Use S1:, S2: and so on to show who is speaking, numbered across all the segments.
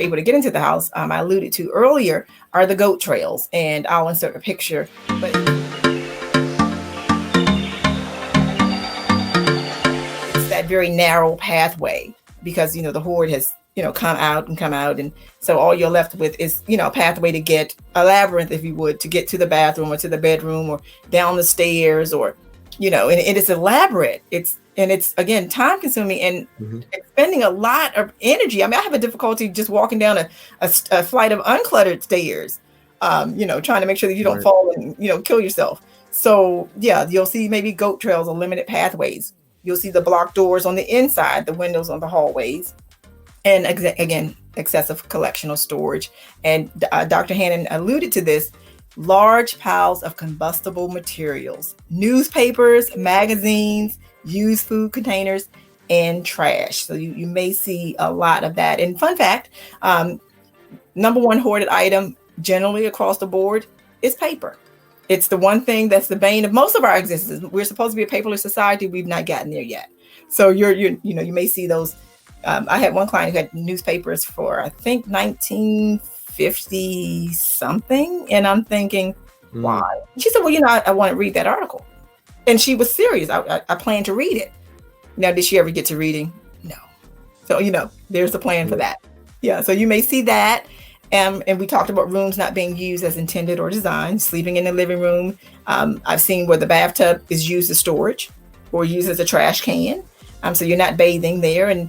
S1: able to get into the house, I alluded to earlier, are the goat trails. And I'll insert a picture. But it's that very narrow pathway because, the hoard has, come out. And so all you're left with is, a pathway to get a labyrinth, if you would, to get to the bathroom or to the bedroom or down the stairs or, and it's elaborate. It's again, time consuming and expending a lot of energy. I mean, I have a difficulty just walking down a flight of uncluttered stairs, trying to make sure that you don't fall and, kill yourself. So yeah, you'll see maybe goat trails or limited pathways. You'll see the blocked doors on the inside, the windows on the hallways. And again, excessive collection or storage. And Dr. Hannan alluded to this, large piles of combustible materials, newspapers, magazines, used food containers, and trash. So you may see a lot of that. And fun fact, number one hoarded item generally across the board is paper. It's the one thing that's the bane of most of our existence. We're supposed to be a paperless society. We've not gotten there yet. So you may see those. I had one client who had newspapers for, I think, 1950 something. And I'm thinking, why? She said, well, I want to read that article. And she was serious. I plan to read it. Now, did she ever get to reading? No. So, there's the plan for that. Yeah. So you may see that. And we talked about rooms not being used as intended or designed, sleeping in the living room. I've seen where the bathtub is used as storage or used as a trash can. So you're not bathing there. And,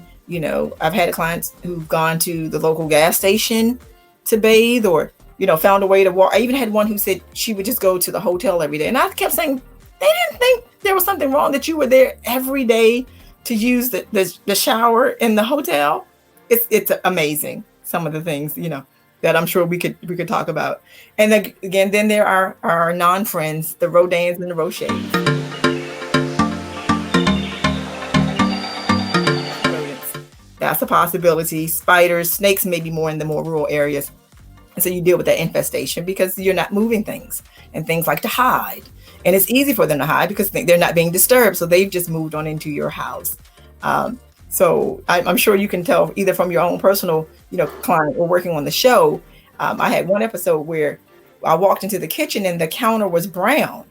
S1: I've had clients who've gone to the local gas station to bathe or, found a way to walk. I even had one who said she would just go to the hotel every day. And I kept saying, they didn't think there was something wrong that you were there every day to use the shower in the hotel. It's amazing. Some of the things, that I'm sure we could talk about. And again, then there are our non-friends, the Rodins and the Rochers. That's a possibility. Spiders, snakes, maybe more in the more rural areas. And so you deal with that infestation because you're not moving things and things like to hide. And it's easy for them to hide because they're not being disturbed. So they've just moved on into your house. So I'm sure you can tell either from your own personal, client or working on the show. I had one episode where I walked into the kitchen and the counter was brown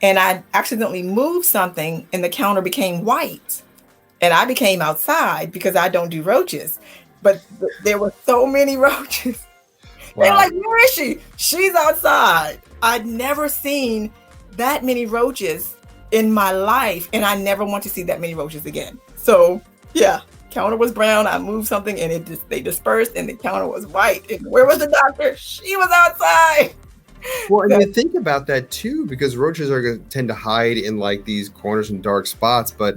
S1: and I accidentally moved something and the counter became white. And I became outside because I don't do roaches, but there were so many roaches. Wow. They're like, where is she? She's outside. I'd never seen that many roaches in my life. And I never want to see that many roaches again. So yeah, counter was brown. I moved something and they dispersed and the counter was white. And where was the doctor? She was outside.
S2: Well, and you think about that too, because roaches are going to tend to hide in like these corners and dark spots, but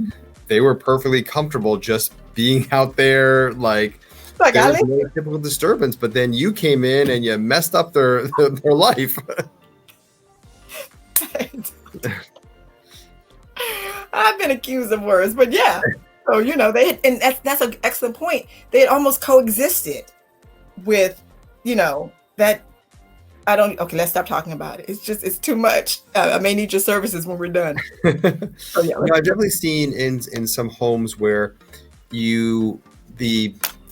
S2: they were perfectly comfortable just being out there, like there's no typical disturbance. But then you came in and you messed up their life.
S1: I've been accused of worse, but yeah. So they and that's an excellent point. They had almost coexisted with, that. Let's stop talking about it. It's too much. I may need your services when we're done. So, yeah,
S2: I've definitely seen in some homes where the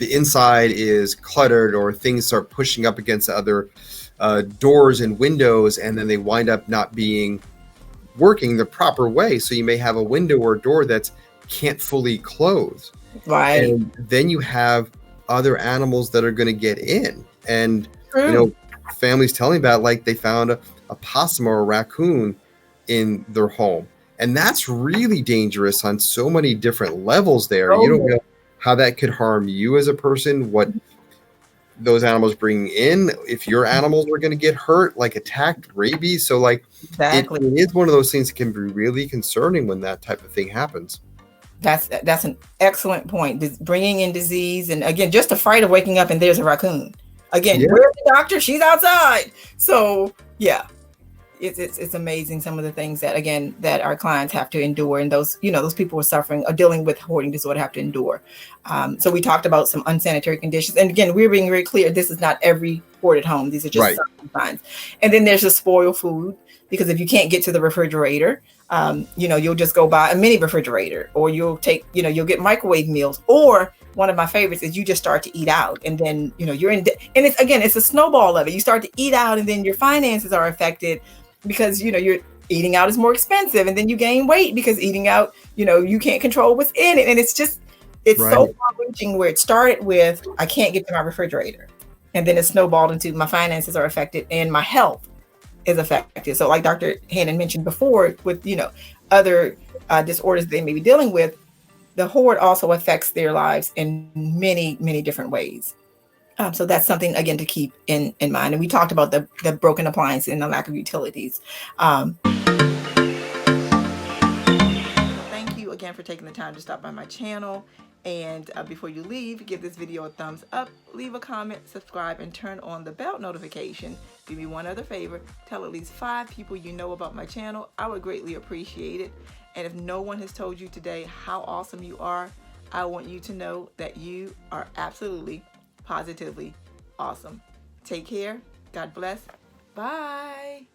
S2: inside is cluttered or things start pushing up against other doors and windows, and then they wind up not being working the proper way. So you may have a window or a door that can't fully close.
S1: Right.
S2: And then you have other animals that are going to get in. And, families telling me about like they found a possum or a raccoon in their home, and that's really dangerous on so many different levels there. You don't know how that could harm you as a person, what those animals bring in, if your animals are going to get hurt, like attacked, rabies. So like exactly. It is one of those things that can be really concerning when that type of thing happens.
S1: That's an excellent point. Bringing in disease, and again, just the fright of waking up and there's a raccoon. Again, where's the doctor? She's outside. So yeah, it's amazing some of the things that our clients have to endure, and those people who are suffering or dealing with hoarding disorder have to endure. So we talked about some unsanitary conditions, and again, we're being very clear. This is not every hoarded home. These are just some signs. And then there's the spoiled food. because if you can't get to the refrigerator, you'll just go buy a mini refrigerator, or you'll you'll get microwave meals. Or one of my favorites is you just start to eat out, and then you're in and it's a snowball of it. You start to eat out, and then your finances are affected because you're eating out is more expensive, and then you gain weight because eating out, you can't control what's in it. And it's
S2: Right.
S1: so far-reaching, where it started with I can't get to my refrigerator, and then it snowballed into my finances are affected and my health is affected. So like Dr. Hannan mentioned before, with other disorders they may be dealing with, the hoard also affects their lives in many, many different ways. So that's something, again, to keep in mind. And we talked about the broken appliances and the lack of utilities. Thank you again for taking the time to stop by my channel. And before you leave, give this video a thumbs up, leave a comment, subscribe, and turn on the bell notification. Do me one other favor, tell at least 5 people you know about my channel. I would greatly appreciate it. And if no one has told you today how awesome you are, I want you to know that you are absolutely, positively awesome. Take care. God bless. Bye.